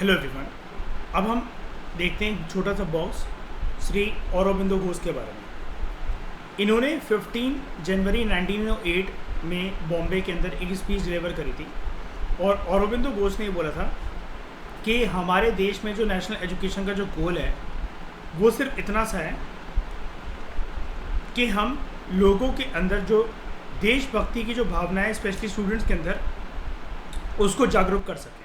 Hello everyone. अब हम देखते हैं छोटा सा बॉक्स श्री औरोबिंदो घोष के बारे में। इन्होंने 15 जनवरी 1908 में बॉम्बे के अंदर एक स्पीच डिलीवर करी थी और औरोबिंदो घोष ने ये बोला था कि हमारे देश में जो नेशनल एजुकेशन का जो गोल है वो सिर्फ इतना सा है कि हम लोगों के अंदर जो देशभक्ति की जो भावना है स्पेशली स्टूडेंट्स के अंदर उसको जागरूक कर सकें।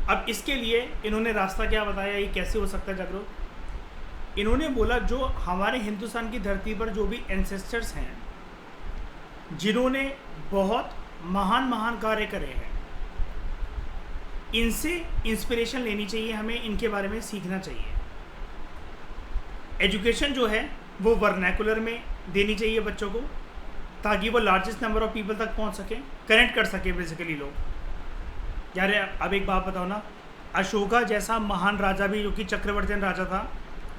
अब इसके लिए इन्होंने रास्ता क्या बताया, ये कैसे हो सकता है जागरूक। इन्होंने बोला जो हमारे हिंदुस्तान की धरती पर जो भी एंसेस्टर्स हैं जिन्होंने बहुत महान महान कार्य करे हैं, इनसे इंस्पिरेशन लेनी चाहिए, हमें इनके बारे में सीखना चाहिए। एजुकेशन जो है वो वर्नैकुलर में देनी चाहिए बच्चों को ताकि वो लार्जेस्ट नंबर ऑफ पीपल तक पहुंच सके, कनेक्ट कर सके बेसिकली लोग। यार अब एक बात बताओ ना, अशोका जैसा महान राजा भी जो कि चक्रवर्ती राजा था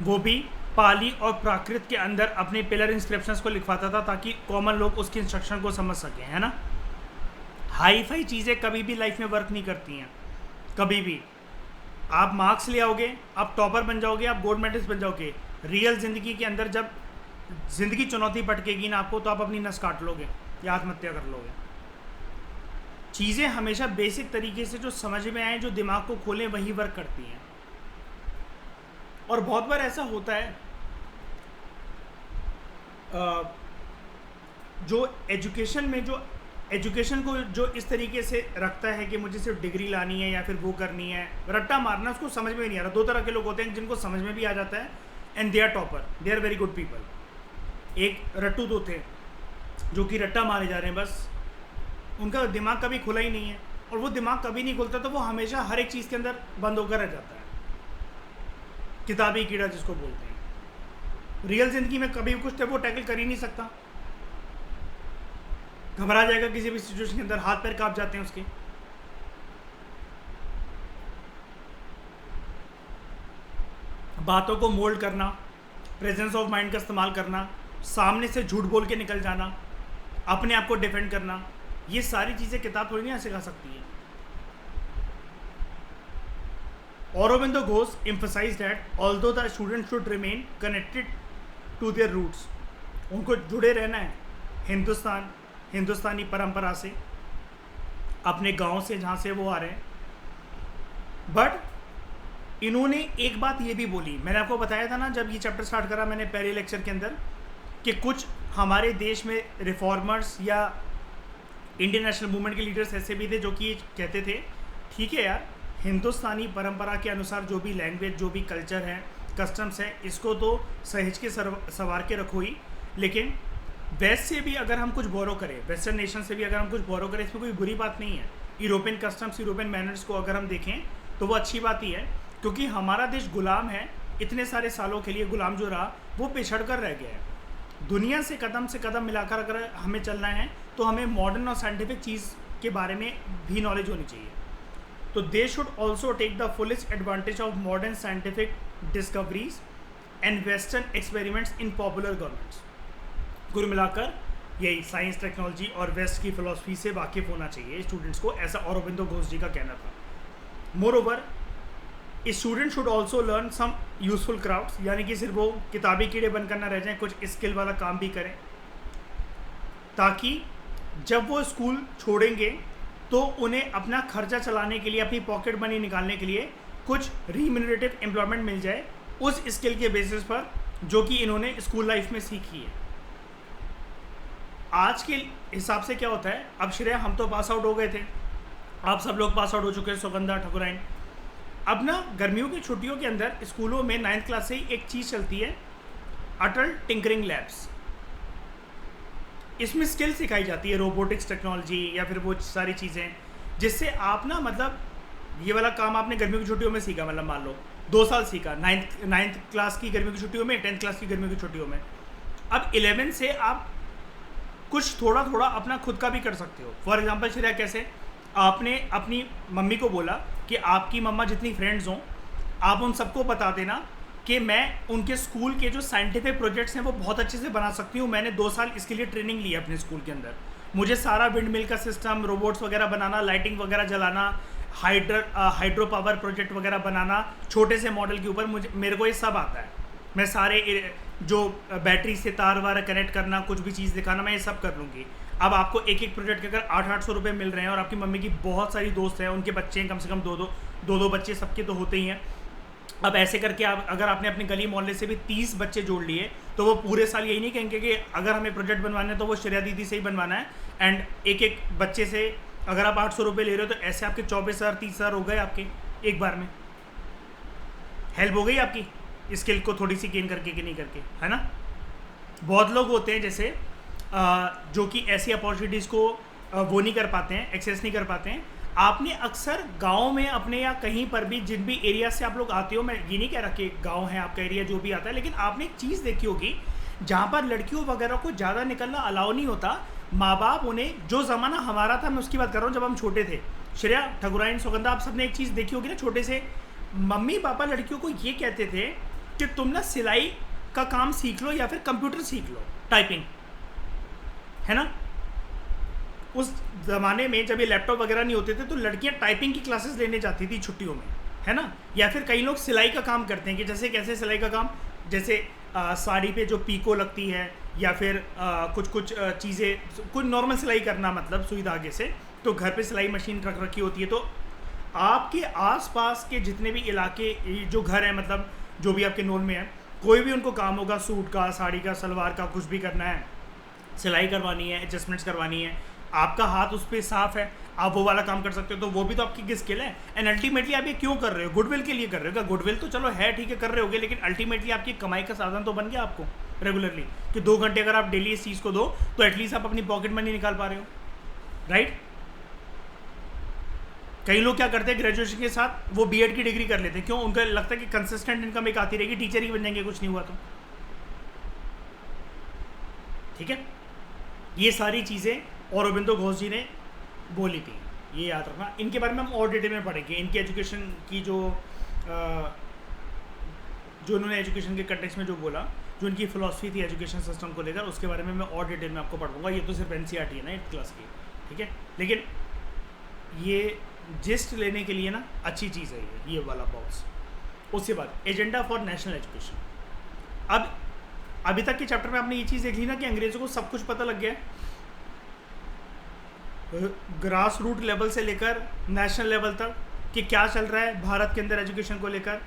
वो भी पाली और प्राकृत के अंदर अपने पिलर इंस्क्रिप्शंस को लिखवाता था ताकि कॉमन लोग उसके इंस्ट्रक्शन को समझ सकें, है ना। हाई फाई चीज़ें कभी भी लाइफ में वर्क नहीं करती हैं, कभी भी। आप मार्क्स ले आओगे, आप टॉपर बन जाओगे, आप गोल्ड मेडलिस्ट बन जाओगे, रियल ज़िंदगी के अंदर जब ज़िंदगी चुनौती पटकेगी ना आपको तो आप अपनी नस काट लोगे या आत्महत्या कर लोगे। चीज़ें हमेशा बेसिक तरीके से जो समझ में आए, जो दिमाग को खोलें, वही वर्क करती हैं। और बहुत बार ऐसा होता है जो एजुकेशन में जो एजुकेशन को जो इस तरीके से रखता है कि मुझे सिर्फ डिग्री लानी है या फिर वो करनी है, रट्टा मारना, उसको समझ में नहीं आ रहा। दो तरह के लोग होते हैं, जिनको समझ में भी आ जाता है and they are topper, they are very good people. एक रट्टू तो थे जो कि रट्टा मारे जा रहे हैं, बस उनका दिमाग कभी खुला ही नहीं है और वो दिमाग कभी नहीं खुलता तो वो हमेशा हर एक चीज़ के अंदर बंद होकर रह जाता है, किताबी कीड़ा जिसको बोलते हैं। रियल जिंदगी में कभी कुछ वो टैकल कर ही नहीं सकता, घबरा जाएगा किसी भी सिचुएशन के अंदर, हाथ पैर कांप जाते हैं उसके। बातों को मोल्ड करना, प्रेजेंस ऑफ माइंड का इस्तेमाल करना, सामने से झूठ बोल के निकल जाना, अपने आप को डिफेंड करना, ये सारी चीज़ें किताब थोड़ी नहीं सिखा सकती है। Aurobindo Ghosh emphasized that although the student should remain connected to their roots, उनको जुड़े रहना है हिंदुस्तानी परंपरा से, अपने गांव से जहाँ से वो आ रहे हैं। बट इन्होंने एक बात ये भी बोली, मैंने आपको बताया था ना जब ये चैप्टर स्टार्ट करा मैंने पहले लेक्चर के अंदर, कि कुछ हमारे देश में रिफॉर्मर्स या इंडियन नेशनल मूवमेंट के लीडर्स ऐसे भी थे जो कि कहते थे ठीक है यार, हिंदुस्तानी परंपरा के अनुसार जो भी लैंग्वेज, जो भी कल्चर है, कस्टम्स है, इसको तो सहेज के सवार के रखो ही, लेकिन वेस्ट से भी अगर हम कुछ बोरो करें, वेस्टर्न नेशन से भी अगर हम कुछ बोरो करें, इसमें कोई बुरी बात नहीं है। यूरोपियन कस्टम्स, यूरोपियन मैनर्स को अगर हम देखें तो वो अच्छी बात ही है, क्योंकि हमारा देश गुलाम है, इतने सारे सालों के लिए गुलाम जो रहा वो पिछड़ कर रह गया है। दुनिया से कदम मिलाकर अगर हमें चलना है तो हमें मॉडर्न और साइंटिफिक चीज़ के बारे में भी नॉलेज होनी चाहिए। तो they should also take the fullest advantage of modern scientific discoveries and western experiments in popular governments. कुल मिलाकर यही साइंस, टेक्नोलॉजी और वेस्ट की फिलॉसफी से वाकिफ़ होना चाहिए स्टूडेंट्स को, ऐसा औरोबिंदो घोष जी का कहना था। Moreover student should also learn some useful crafts, यानी कि सिर्फ वो किताबी कीड़े बनकर ना रह जाएं, कुछ स्किल वाला काम भी करें, ताकि जब वो स्कूल छोड़ेंगे तो उन्हें अपना खर्चा चलाने के लिए, अपनी पॉकेट मनी निकालने के लिए कुछ रीम्यूनरेटिव एम्प्लॉयमेंट मिल जाए उस स्किल के बेसिस पर जो कि इन्होंने स्कूल लाइफ में सीखी है। आज के हिसाब से क्या होता है, अब श्रेया हम तो पास आउट हो गए थे, आप सब लोग पास आउट हो चुके हैं, सुगंधा, ठकुराइन। अब ना गर्मियों की छुट्टियों के अंदर स्कूलों में 9th क्लास से ही एक चीज़ चलती है, अटल टिंकरिंग लैब्स। इसमें स्किल सिखाई जाती है, रोबोटिक्स टेक्नोलॉजी या फिर वो सारी चीज़ें, जिससे आप ना मतलब ये वाला काम आपने गर्मियों की छुट्टियों में सीखा, मतलब मान लो 2 साल सीखा, 9th क्लास की गर्मियों की छुट्टियों में, 10th क्लास की गर्मियों की छुट्टियों में। अब 11 से आप कुछ थोड़ा थोड़ा अपना खुद का भी कर सकते हो। फॉर एग्जाम्पल श्रेया, कैसे आपने अपनी मम्मी को बोला कि आपकी मम्मा जितनी फ्रेंड्स हों आप उन सबको बता देना कि मैं उनके स्कूल के जो साइंटिफिक प्रोजेक्ट्स हैं वो बहुत अच्छे से बना सकती हूँ, मैंने 2 साल इसके लिए ट्रेनिंग ली है अपने स्कूल के अंदर, मुझे सारा विंड मिल का सिस्टम, रोबोट्स वगैरह बनाना, लाइटिंग वगैरह जलाना, हाइड्रो पावर प्रोजेक्ट वगैरह बनाना छोटे से मॉडल के ऊपर, मेरे को ये सब आता है। मैं सारे जो बैटरी से तार वार कनेक्ट करना, कुछ भी चीज़ दिखाना, मैं ये सब कर लूँगी। अब आपको एक एक प्रोजेक्ट के अगर 800-800 रुपये मिल रहे हैं और आपकी मम्मी की बहुत सारी दोस्त हैं, उनके बच्चे हैं, कम से कम दो बच्चे सबके तो होते ही हैं। अब ऐसे करके आप अगर आपने अपने गली मोहल्ले से भी 30 बच्चे जोड़ लिए तो वो पूरे साल यही नहीं कहेंगे कि अगर हमें प्रोजेक्ट बनवाना है तो वो श्रेया दीदी से ही बनवाना है। एंड एक एक बच्चे से अगर आप 800 रुपये ले रहे हो तो ऐसे आपके 24,000 30,000 हो गए आपके एक बार में। हेल्प हो गई आपकी स्किल को थोड़ी सी गेन करके कि नहीं करके, है ना। बहुत लोग होते हैं जैसे जो कि ऐसी अपॉर्चुनिटीज़ को वो नहीं कर पाते हैं, एक्सेस नहीं कर पाते हैं। आपने अक्सर गांव में अपने या कहीं पर भी जिन भी एरिया से आप लोग आते हो, मैं ये नहीं कह रहा कि गांव है आपका एरिया जो भी आता है, लेकिन आपने एक चीज़ देखी होगी जहाँ पर लड़कियों वगैरह को ज़्यादा निकलना अलाउ नहीं होता। माँ बाप उन्हें, जो ज़माना हमारा था मैं उसकी बात कर रहा हूँ, जब हम छोटे थे, श्रेया, ठकुराइन, सुगंधा, आप सबने एक चीज़ देखी होगी ना, छोटे से मम्मी पापा लड़कियों को ये कहते थे कि तुम ना सिलाई का काम सीख लो या फिर कंप्यूटर सीख लो, टाइपिंग, है ना। उस ज़माने में जब ये लैपटॉप वगैरह नहीं होते थे तो लड़कियां टाइपिंग की क्लासेस लेने जाती थी छुट्टियों में, है ना। या फिर कई लोग सिलाई का काम करते हैं कि जैसे कैसे सिलाई का काम, जैसे साड़ी पे जो पीको लगती है या फिर कुछ चीज़ें, कुछ नॉर्मल सिलाई करना, मतलब सुई धागे से, तो घर पे सिलाई मशीन रख रखी होती है। तो आपके आसपास के जितने भी इलाके जो घर हैं, मतलब जो भी आपके नोन में है, कोई भी उनको काम होगा सूट का, साड़ी का, सलवार का, कुछ भी करना है, सिलाई करवानी है, एडजस्टमेंट्स करवानी है, आपका हाथ उस पर साफ है, आप वो वाला काम कर सकते हो, तो वो भी तो आपकी स्किल है। एंड अल्टीमेटली आप ये क्यों कर रहे हो? गुडविल के लिए कर रहे हो क्या? गुडविल तो चलो है, ठीक है, कर रहे होगे, लेकिन अल्टीमेटली आपकी कमाई का साधन तो बन गया आपको रेगुलरली, कि 2 घंटे अगर आप डेली इस चीज़ को दो तो एटलीस्ट आप अपनी पॉकेट मनी निकाल पा रहे हो, राइट। कई लोग क्या करते हैं, ग्रेजुएशन के साथ वो बीएड की डिग्री कर लेते हैं, क्यों? उनको लगता है कि कंसिस्टेंट इनकम एक आती रहेगी, टीचर ही बन जाएंगे कुछ नहीं हुआ तो, ठीक है। ये सारी चीज़ें औरोबिंदो घोष जी ने बोली थी, ये याद रखना। इनके बारे में हम और डिटेल में पढ़ेंगे, इनकी एजुकेशन की जो उन्होंने एजुकेशन के कंटेक्स्ट में जो बोला, जो इनकी फिलॉसफी थी एजुकेशन सिस्टम को लेकर, उसके बारे में मैं और डिटेल में आपको पढ़ूंगा। ये तो सिर्फ एनसीईआरटी है ना 8th क्लास की, ठीक है, लेकिन ये जिस्ट लेने के लिए ना अच्छी चीज़ है ये वाला बॉक्स। उसके बाद एजेंडा फॉर नेशनल एजुकेशन। अब अभी तक के चैप्टर में आपने ये चीज़ देख ली ना कि अंग्रेज़ों को सब कुछ पता लग गया है, ग्रास रूट लेवल से लेकर नेशनल लेवल तक कि क्या चल रहा है भारत के अंदर एजुकेशन को लेकर,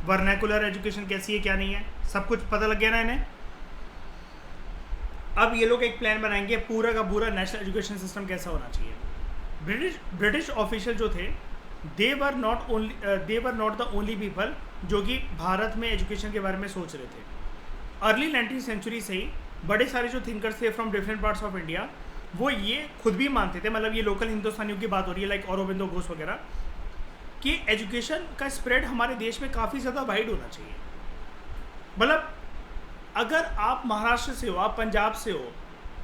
वर्नैकुलर एजुकेशन कैसी है क्या नहीं है, सब कुछ पता लग गया ना इन्हें। अब ये लोग एक प्लान बनाएंगे पूरा का पूरा नेशनल एजुकेशन सिस्टम कैसा होना चाहिए। ब्रिटिश ऑफिशियल जो थे, they were not the only people जो कि भारत में एजुकेशन के बारे में सोच रहे थे। अर्ली 19th सेंचुरी से ही बड़े सारे जो थिंकर्स थे from different parts of India, वो ये खुद भी मानते थे, मतलब ये लोकल हिंदुस्तानियों की बात हो रही है, लाइक औरोबिंदो घोष वगैरह, कि एजुकेशन का स्प्रेड हमारे देश में काफ़ी ज़्यादा वाइड होना चाहिए। मतलब अगर आप महाराष्ट्र से हो, आप पंजाब से हो,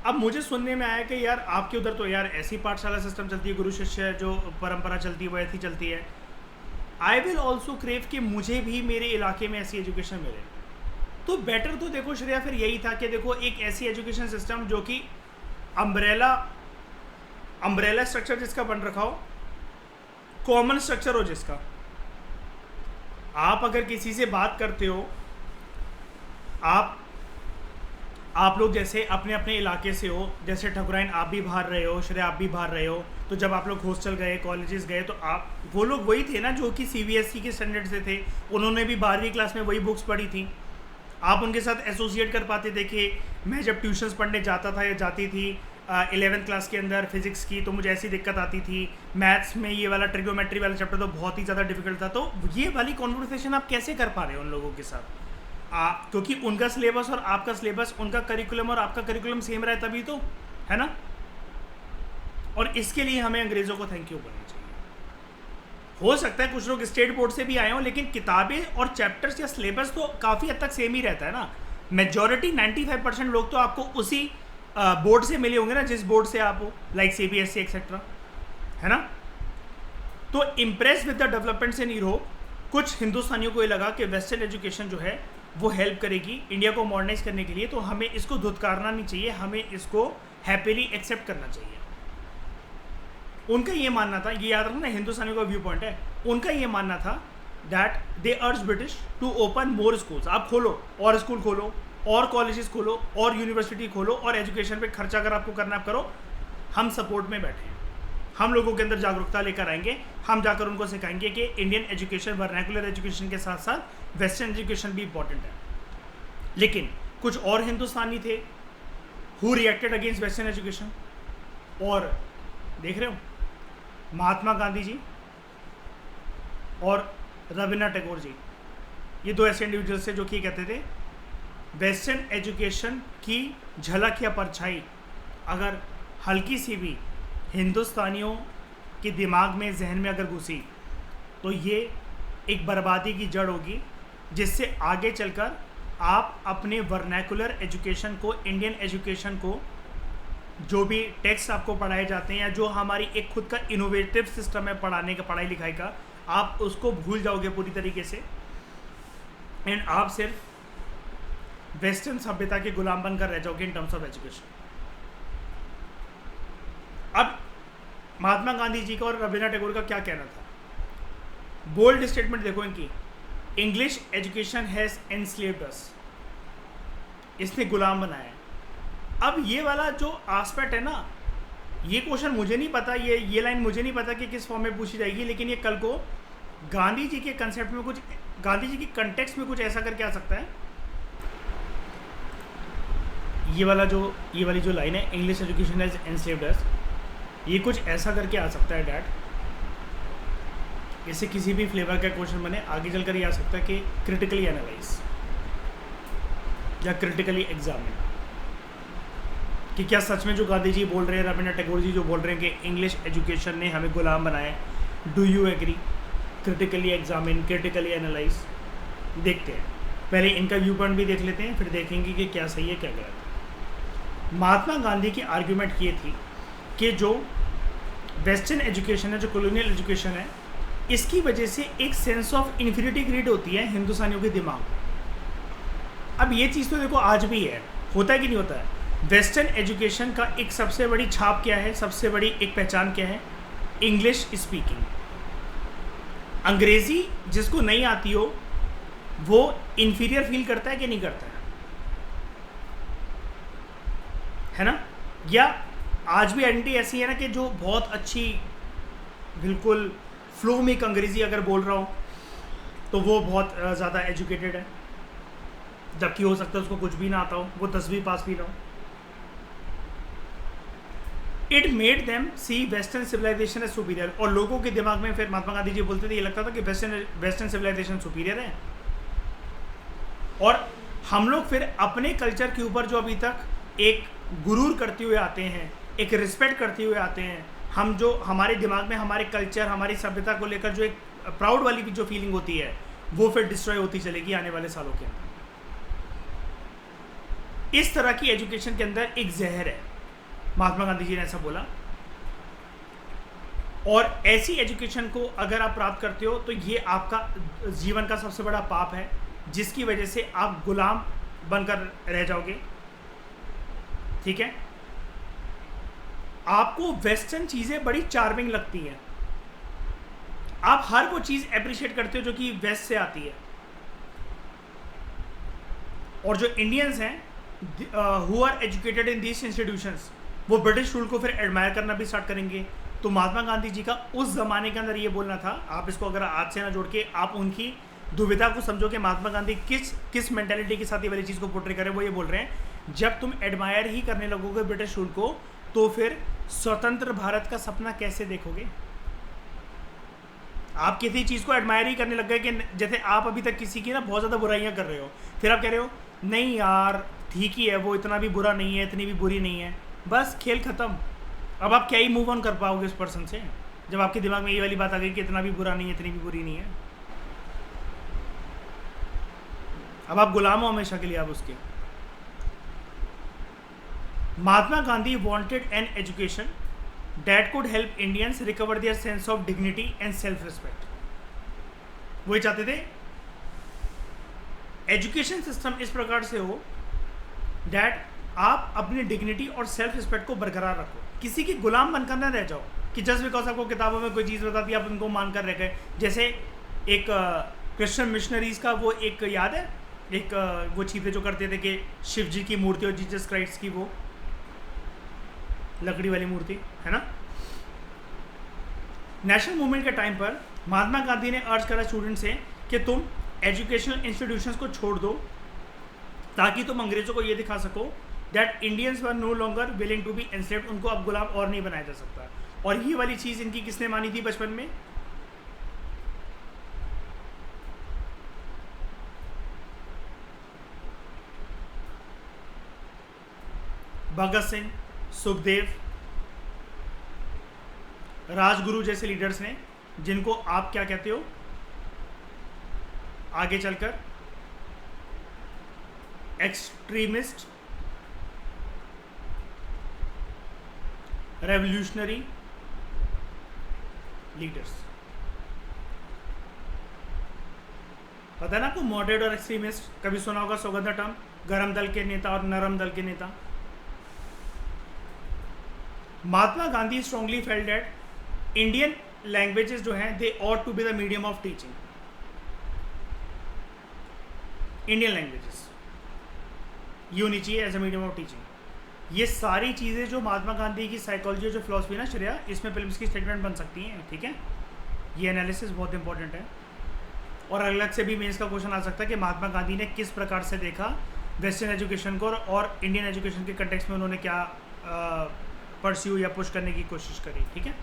अब मुझे सुनने में आया कि यार आपके उधर तो यार ऐसी पाठशाला सिस्टम चलती है, गुरु शिष्य जो परंपरा चलती है वो ऐसी चलती है। आई विल ऑल्सो क्रेव कि मुझे भी मेरे इलाके में ऐसी एजुकेशन मिले। तो बेटर तो देखो श्रेया फिर यही था कि देखो एक ऐसी एजुकेशन सिस्टम जो कि अम्ब्रेला स्ट्रक्चर जिसका बन रखा हो, कॉमन स्ट्रक्चर हो जिसका। आप अगर किसी से बात करते हो, आप लोग जैसे अपने अपने इलाके से हो, जैसे ठकुराइन आप भी बाहर रहे हो, श्रेया आप भी बाहर रहे हो, तो जब आप लोग हॉस्टल गए, कॉलेजेस गए, तो आप वो लोग वही थे ना जो कि सीबीएसई के स्टैंडर्ड से थे, उन्होंने भी 12वीं क्लास में वही बुक्स पढ़ी थी। आप उनके साथ एसोसिएट कर पाते थे कि मैं जब ट्यूशन्स पढ़ने जाता था या जाती थी 11th क्लास के अंदर फिजिक्स की, तो मुझे ऐसी दिक्कत आती थी, मैथ्स में ये वाला ट्रिगोमेट्री वाला चैप्टर तो बहुत ही ज़्यादा डिफिकल्ट था। तो ये वाली कॉन्वर्सेशन आप कैसे कर पा रहे हो उन लोगों के साथ? क्योंकि उनका सिलेबस और आपका सिलेबस, उनका करिकुलम और आपका करिकुलम सेम रहा है तभी तो, है ना। और इसके लिए हमें अंग्रेज़ों को थैंक यू करना चाहिए। हो सकता है कुछ लोग स्टेट बोर्ड से भी आए हों, लेकिन किताबें और चैप्टर्स या सिलेबस तो काफ़ी हद तक सेम ही रहता है ना। मेजॉरिटी 95% लोग तो आपको उसी बोर्ड से मिले होंगे ना जिस बोर्ड से आप हो, लाइक सीबीएसई एक्सेट्रा, है ना। तो impress with the developments in Europe, कुछ हिंदुस्तानियों को ये लगा कि वेस्टर्न एजुकेशन जो है वो हेल्प करेगी इंडिया को मॉडर्नाइज करने के लिए, तो हमें इसको धुतकारना नहीं चाहिए, हमें इसको हैप्पीली एक्सेप्ट करना चाहिए। उनका ये मानना था, ये याद रखना हिंदुस्तानियों का व्यू पॉइंट है, उनका ये मानना था that they urge British to open more schools. आप खोलो और स्कूल खोलो और कॉलेजेस खोलो और यूनिवर्सिटी खोलो और एजुकेशन पे खर्चा अगर आपको करना आप करो, हम सपोर्ट में बैठे हैं, हम लोगों के अंदर जागरूकता लेकर आएंगे, हम जाकर उनको सिखाएंगे कि इंडियन एजुकेशन वर्नैकुलर एजुकेशन के साथ साथ वेस्टर्न एजुकेशन भी इंपॉर्टेंट है। लेकिन कुछ और हिंदुस्तानी थे who reacted against western education, और देख रहे हो महात्मा गांधी जी और रविन्द्रनाथ टैगोर जी, ये दो ऐसे इंडिविजुअल्स थे जो कि कहते थे वेस्टर्न एजुकेशन की झलक या परछाई अगर हल्की सी भी हिंदुस्तानियों के दिमाग में, जहन में अगर घुसी तो ये एक बर्बादी की जड़ होगी, जिससे आगे चलकर आप अपने वर्नैकुलर एजुकेशन को, इंडियन एजुकेशन को, जो भी टेक्स्ट आपको पढ़ाए जाते हैं या जो हमारी एक खुद का इनोवेटिव सिस्टम है पढ़ाने का, पढ़ाई लिखाई का, आप उसको भूल जाओगे पूरी तरीके से एंड आप सिर्फ वेस्टर्न सभ्यता के गुलाम बनकर रह जाओगे इन टर्म्स ऑफ एजुकेशन। अब महात्मा गांधी जी का और रविन्द्रनाथ टैगोर का क्या कहना था? बोल्ड स्टेटमेंट देखो इनकी, इंग्लिश एजुकेशन हैज एनस्लेव्ड अस, इसने गुलाम बनाया। अब ये वाला जो आस्पेक्ट है ना, ये क्वेश्चन मुझे नहीं पता, ये लाइन मुझे नहीं पता कि किस फॉर्म में पूछी जाएगी, लेकिन ये कल को गांधी जी के कंसेप्ट में कुछ, गांधी जी के कंटेक्स्ट में कुछ ऐसा करके आ सकता है। ये वाली जो लाइन है, इंग्लिश एजुकेशन हैज एनस्लेव्ड अस, ये कुछ ऐसा करके आ सकता है डैट, इससे किसी भी फ्लेवर का क्वेश्चन बने आगे चलकर ये आ सकता है कि क्रिटिकली एनालाइज या क्रिटिकली एग्जामिन, कि क्या सच में जो गांधी जी बोल रहे हैं, रविन्द्रनाथ टैगोर जी जो बोल रहे हैं कि इंग्लिश एजुकेशन ने हमें गुलाम बनाया है, do you agree? Critically examine, critically analyse, देखते हैं। पहले इनका व्यू पॉइंट भी देख लेते हैं, फिर देखेंगे कि क्या सही है क्या गलत है। महात्मा गांधी की आर्ग्यूमेंट ये थी कि जो वेस्टर्न एजुकेशन है, जो कॉलोनियल एजुकेशन है, इसकी वजह से एक सेंस ऑफ इन्फीरियरिटी क्रिएट होती है हिंदुस्तानियों के दिमाग में। अब ये चीज़ तो देखो आज भी है, होता है कि नहीं होता है? वेस्टर्न एजुकेशन का एक सबसे बड़ी छाप क्या है, सबसे बड़ी एक पहचान क्या है? English speaking. अंग्रेज़ी जिसको नहीं आती हो वो इन्फीरियर फील करता है कि नहीं करता है ना? या आज भी आइडेंटिटी ऐसी है ना कि जो बहुत अच्छी, बिल्कुल फ्लो में एक अंग्रेज़ी अगर बोल रहा हो तो वो बहुत ज़्यादा एजुकेटेड है, जबकि हो सकता है उसको कुछ भी ना आता हो, वो 10वीं पास भी ना हो। It made them see western civilisation as superior, और लोगों के दिमाग में फिर महात्मा गांधी जी बोलते थे, ये लगता था कि वेस्टर्न सिविलाइजेशन सुपीरियर है, और हम लोग फिर अपने कल्चर के ऊपर जो अभी तक एक गुरूर करते हुए आते हैं, एक रिस्पेक्ट करते हुए आते हैं, हम जो हमारे दिमाग में हमारे कल्चर, हमारी सभ्यता को लेकर जो एक प्राउड वाली भी जो फीलिंग होती है, वो फिर डिस्ट्रॉय होती चलेगी आने वाले सालों के अंदर। इस तरह की एजुकेशन के अंदर एक जहर है, महात्मा गांधी जी ने ऐसा बोला। और ऐसी एजुकेशन को अगर आप प्राप्त करते हो तो ये आपका जीवन का सबसे बड़ा पाप है, जिसकी वजह से आप गुलाम बनकर रह जाओगे। ठीक है? आपको वेस्टर्न चीज़ें बड़ी चार्मिंग लगती हैं, आप हर वो चीज़ अप्रिशिएट करते हो जो कि वेस्ट से आती है, और जो इंडियंस हैं who are educated in these institutions, वो ब्रिटिश रूल को फिर एडमायर करना भी स्टार्ट करेंगे। तो महात्मा गांधी जी का उस ज़माने के अंदर ये बोलना था, आप इसको अगर आज से ना जोड़ के आप उनकी दुविधा को समझो कि महात्मा गांधी किस मेंटालिटी के साथ ये वाली चीज़ को पोर्ट्रे करें। वो ये बोल रहे हैं, जब तुम एडमायर ही करने लगोगे ब्रिटिश रूल को, तो फिर स्वतंत्र भारत का सपना कैसे देखोगे? आप किसी चीज़ को एडमायर ही करने लग गए कि जैसे आप अभी तक किसी की ना बहुत ज़्यादा बुराइयाँ कर रहे हो, फिर आप कह रहे हो नहीं यार ठीक ही है, वो इतना भी बुरा नहीं है, इतनी भी बुरी नहीं है, बस खेल ख़त्म। अब आप क्या ही मूव ऑन कर पाओगे उस पर्सन से, जब आपके दिमाग में ये वाली बात आ गई कि इतना भी बुरा नहीं है, इतनी भी बुरी नहीं है। अब आप गुलाम हो हमेशा के लिए आप उसके। Mahatma Gandhi wanted an education that could help Indians recover their sense of dignity and self-respect। वो चाहते थे एजुकेशन सिस्टम इस प्रकार से हो that आप अपनी डिग्निटी और सेल्फ रिस्पेक्ट को बरकरार रखो, किसी के गुलाम बनकर ना रह जाओ। कि जस्ट बिकॉज आपको किताबों में कोई चीज़ बताती है आप उनको मान कर रह गए। जैसे एक क्रिश्चियन मिशनरीज का वो एक याद है, एक वो चीज़ें जो करते थे कि शिव जी की मूर्ति और जीसस क्राइस्ट की वो लकड़ी वाली मूर्ति है ना। नेशनल मूवमेंट के टाइम पर महात्मा गांधी ने अर्ज करा स्टूडेंट से कि तुम एजुकेशनल इंस्टीट्यूशंस को छोड़ दो ताकि तुम अंग्रेजों को ये दिखा सको that Indians were no longer willing to be enslaved, उनको अब गुलाम और नहीं बनाया जा सकता। और ये वाली चीज़ इनकी किसने मानी थी बचपन में? भगत सिंह, सुखदेव, राजगुरु जैसे लीडर्स ने, जिनको आप क्या कहते हो आगे चलकर एक्सट्रीमिस्ट, रेवोल्यूशनरी लीडर्स। पता है ना आपको मॉडरेट और एक्सट्रीमिस्ट? कभी सुना होगा सौगंधा टर्म, गरम दल के नेता और नरम दल के नेता। Mahatma Gandhi strongly felt that Indian languages जो हैं they ought to be the medium of teaching. Indian languages ये होनी चाहिए as a medium of teaching. ये सारी चीज़ें जो महात्मा गांधी की साइकोलॉजी और जो फिलॉसफी ना श्रेया, इसमें फिल्म्स की स्टेटमेंट बन सकती हैं, ठीक है। ये एनालिसिस बहुत इंपॉर्टेंट है। और अलग से भी मेंस का क्वेश्चन आ सकता है कि महात्मा गांधी ने किस प्रकार से देखा वेस्टर्न एजुकेशन को और इंडियन एजुकेशन के कंटेक्स्ट में उन्होंने क्या परस्यू या पुश करने की कोशिश करी, ठीक है।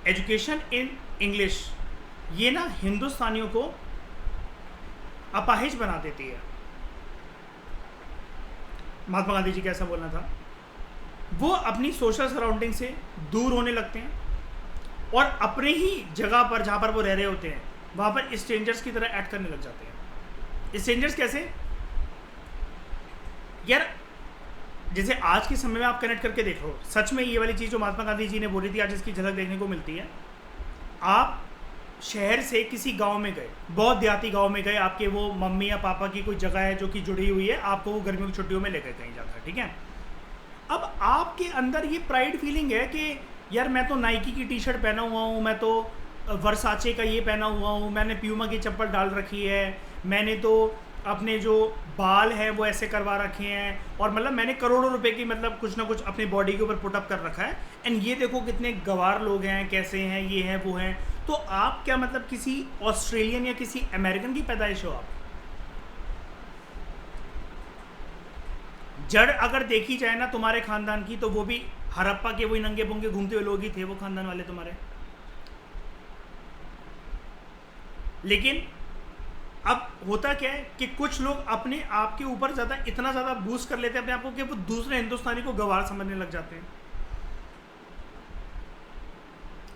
एजुकेशन इन इंग्लिश ये ना हिंदुस्तानियों को अपाहिज बना देती है। महात्मा गांधी जी कैसा बोलना था, वो अपनी सोशल सराउंडिंग से दूर होने लगते हैं और अपने ही जगह पर जहाँ पर वो रह रहे होते हैं वहाँ पर स्ट्रेंजर्स की तरह एक्ट करने लग जाते हैं। स्ट्रेंजर्स कैसे यार, जैसे आज के समय में आप कनेक्ट करके देखो, सच में ये वाली चीज़ जो महात्मा गांधी जी ने बोली थी आज इसकी झलक देखने को मिलती है। आप शहर से किसी गांव में गए, बहुत देहाती गांव में गए, आपके वो मम्मी या पापा की कोई जगह है जो कि जुड़ी हुई है, आपको वो गर्मियों की छुट्टियों में लेकर कहीं जाता है, ठीक है। अब आपके अंदर ये प्राइड फीलिंग है कि यार मैं तो नाइकी की टी शर्ट पहना हुआ हूँ, मैं तो वर्साचे का ये पहना हुआ हूँ, मैंने प्यूमा की चप्पल डाल रखी है, मैंने तो अपने जो बाल हैं वो ऐसे करवा रखे हैं, और मतलब मैंने करोड़ों रुपए की मतलब कुछ ना कुछ अपनी बॉडी के ऊपर पुटअप कर रखा है। एंड ये देखो कितने गवार लोग हैं, कैसे हैं, ये हैं वो हैं। तो आप क्या मतलब किसी ऑस्ट्रेलियन या किसी अमेरिकन की पैदाइश हो? आप जड़ अगर देखी जाए ना तुम्हारे खानदान की, तो वो भी हड़प्पा के वही नंगे पुंगे घूमते हुए लोग ही थे, वो खानदान वाले तुम्हारे। लेकिन अब होता क्या है कि कुछ लोग अपने आप के ऊपर इतना ज़्यादा बूस्ट कर लेते हैं अपने आप को कि वो दूसरे हिंदुस्तानी को गवार समझने लग जाते हैं,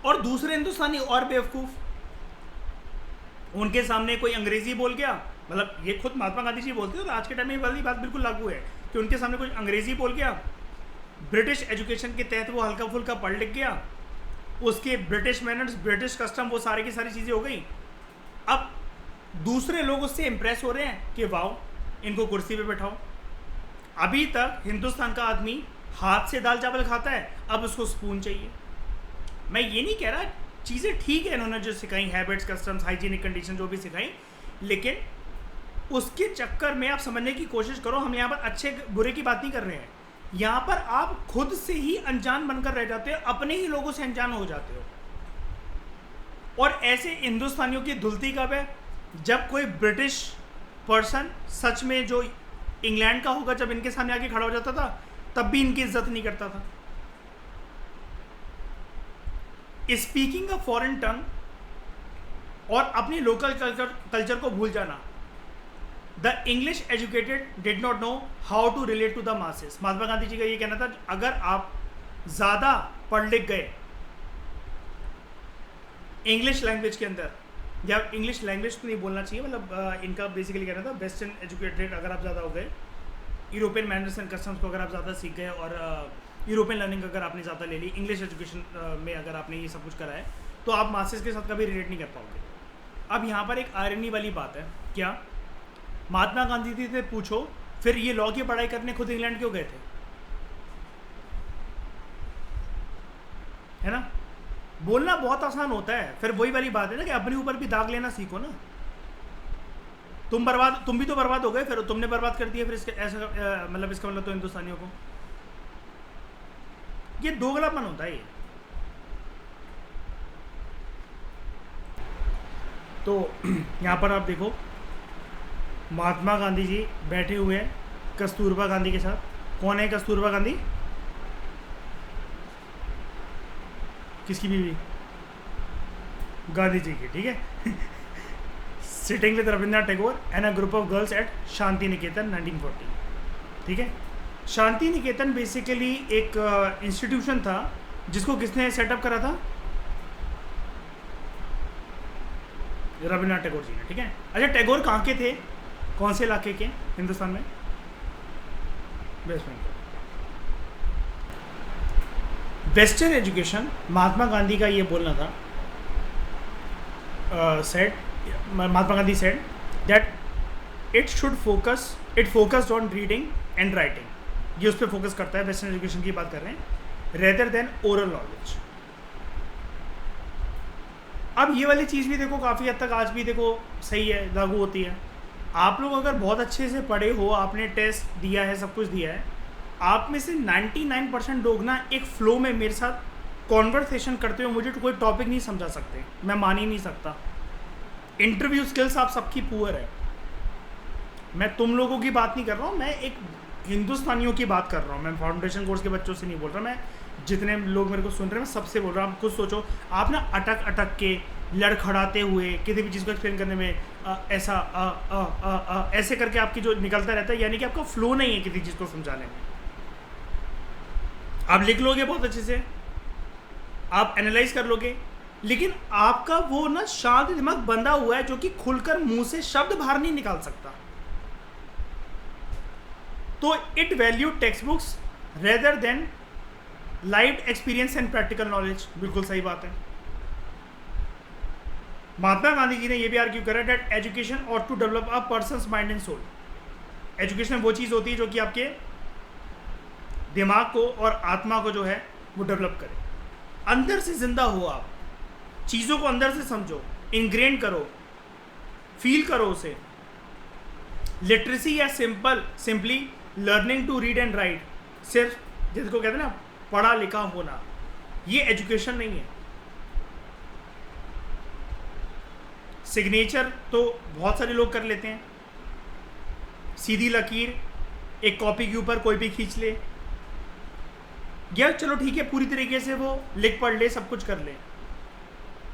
और दूसरे हिंदुस्तानी और बेवकूफ़, उनके सामने कोई अंग्रेज़ी बोल गया, मतलब ये खुद महात्मा गांधी जी बोलते हैं, तो आज के टाइम में वाली बात बिल्कुल लागू है कि उनके सामने कोई अंग्रेज़ी बोल गया, ब्रिटिश एजुकेशन के तहत वो हल्का फुल्का पढ़ लिख गया, उसके ब्रिटिश मैनर्स, ब्रिटिश कस्टम, वो सारी की सारी चीज़ें हो गई। अब दूसरे लोग उससे इम्प्रेस हो रहे हैं कि वाह इनको कुर्सी पे बैठाओ। अभी तक हिंदुस्तान का आदमी हाथ से दाल चावल खाता है, अब उसको स्पून चाहिए। मैं ये नहीं कह रहा चीज़ें ठीक है इन्होंने जो सिखाई, हैबिट्स, कस्टम्स, हाइजीनिक कंडीशन जो भी सिखाई, लेकिन उसके चक्कर में आप समझने की कोशिश करो, हम यहाँ पर अच्छे बुरे की बात नहीं कर रहे हैं, यहाँ पर आप खुद से ही अनजान बनकर रह जाते हो, अपने ही लोगों से अनजान हो जाते हो। और ऐसे हिंदुस्तानियों की धुलती कब है? जब कोई ब्रिटिश पर्सन सच में जो इंग्लैंड का होगा, जब इनके सामने आके खड़ा हो जाता था, तब भी इनकी इज्जत नहीं करता था। स्पीकिंग अ फॉरेन टंग और अपनी लोकल कल्चर को भूल जाना। The English educated did not know how to relate to the masses. Mahatma Gandhi ji का ये कहना था, अगर आप ज़्यादा पढ़ लिख गए इंग्लिश लैंग्वेज के अंदर, या इंग्लिश लैंग्वेज तो नहीं बोलना चाहिए, मतलब इनका बेसिकली कहना था वेस्टर्न एजुकेटेड अगर आप ज़्यादा हो गए, यूरोपियन मैनर्स एंड कस्टम्स को अगर आप ज़्यादा सीख गए, और यूरोपियन लर्निंग अगर आपने ज़्यादा ले ली, इंग्लिश एजुकेशन में अगर आपने ये सब कुछ करा है, तो आप मासेस के साथ कभी रिलेट नहीं कर पाओगे। अब यहाँ पर एक आयरनी वाली बात है, क्या महात्मा गांधी जी से पूछो फिर ये लॉ की पढ़ाई करने खुद इंग्लैंड क्यों गए थे? है ना। बोलना बहुत आसान होता है, फिर वही वाली बात है ना कि अपने ऊपर भी दाग लेना सीखो ना। तुम भी तो बर्बाद हो गए, फिर तुमने बर्बाद कर दिया, फिर इसके ऐसा मतलब इसका मतलब तो हिंदुस्तानियों को ये दोगलापन होता है ये। तो यहाँ पर आप देखो महात्मा गांधी जी बैठे हुए हैं कस्तूरबा गांधी के साथ। कौन है कस्तूरबा गांधी? किसकी बीवी? गांधी जी की, ठीक है। Sitting with Rabindranath Tagore and a group of girls at Shantiniketan 1940, ठीक है। शांति निकेतन बेसिकली एक इंस्टीट्यूशन था जिसको किसने सेटअप करा था? रविंद्रनाथ टैगोर जी ने, ठीक है। अच्छा, टैगोर कहाँ के थे? कौन से इलाके के हिंदुस्तान में? West Bengal. Western education, Mahatma Gandhi का ये बोलना था, Mahatma Gandhi said that it focused on reading and writing. ये उस पर फोकस करता है, वेस्टर्न एजुकेशन की बात कर रहे हैं, रेदर देन ओरल नॉलेज। अब ये वाली चीज़ भी देखो काफ़ी हद तक आज भी देखो सही है, लागू होती है। आप लोग अगर बहुत अच्छे से पढ़े हो, आपने टेस्ट दिया है, सब कुछ दिया है, आप में से 99% लोग ना एक फ्लो में मेरे साथ कॉन्वर्सेशन करते हो, मुझे तो कोई टॉपिक नहीं समझा सकते, मैं मान ही नहीं सकता। इंटरव्यू स्किल्स आप सबकी पुअर है। मैं तुम लोगों की बात नहीं कर रहा हूँ, मैं एक हिंदुस्तानियों की बात कर रहा हूँ। मैं फाउंडेशन कोर्स के बच्चों से नहीं बोल रहा, मैं जितने लोग मेरे को सुन रहे हैं मैं सबसे बोल रहा हूँ। आप खुद सोचो, आप ना अटक अटक के लड़खड़ाते हुए किसी भी चीज़ को एक्सप्लेन करने में ऐसे करके आपकी जो निकलता रहता है, यानी कि आपका फ्लो नहीं है किसी चीज़ को समझाने में। आप लिख लोगे बहुत अच्छे से, आप एनालाइज कर लोगे, लेकिन आपका वो ना शांत दिमाग बंधा हुआ है जो कि खुलकर मुंह से शब्द बाहर नहीं निकाल सकता। तो it value text books rather than live experience and practical knowledge. बिल्कुल सही बात है। महात्मा गांधी जी ने यह भी आर्ग्यू करा that education ought to develop a person's mind and soul. Education वो चीज़ होती है जो कि आपके दिमाग को और आत्मा को जो है वो डेवलप करे। अंदर से जिंदा हो, आप चीज़ों को अंदर से समझो, इंग्रेन करो, फील करो उसे। लिटरेसी या simply learning to read and write, सिर्फ जिसको कहते हैं ना पढ़ा लिखा होना, ये एजुकेशन नहीं है। सिग्नेचर तो बहुत सारे लोग कर लेते हैं, सीधी लकीर एक कॉपी के ऊपर कोई भी खींच ले, या चलो ठीक है पूरी तरीके से वो लिख पढ़ ले, सब कुछ कर ले,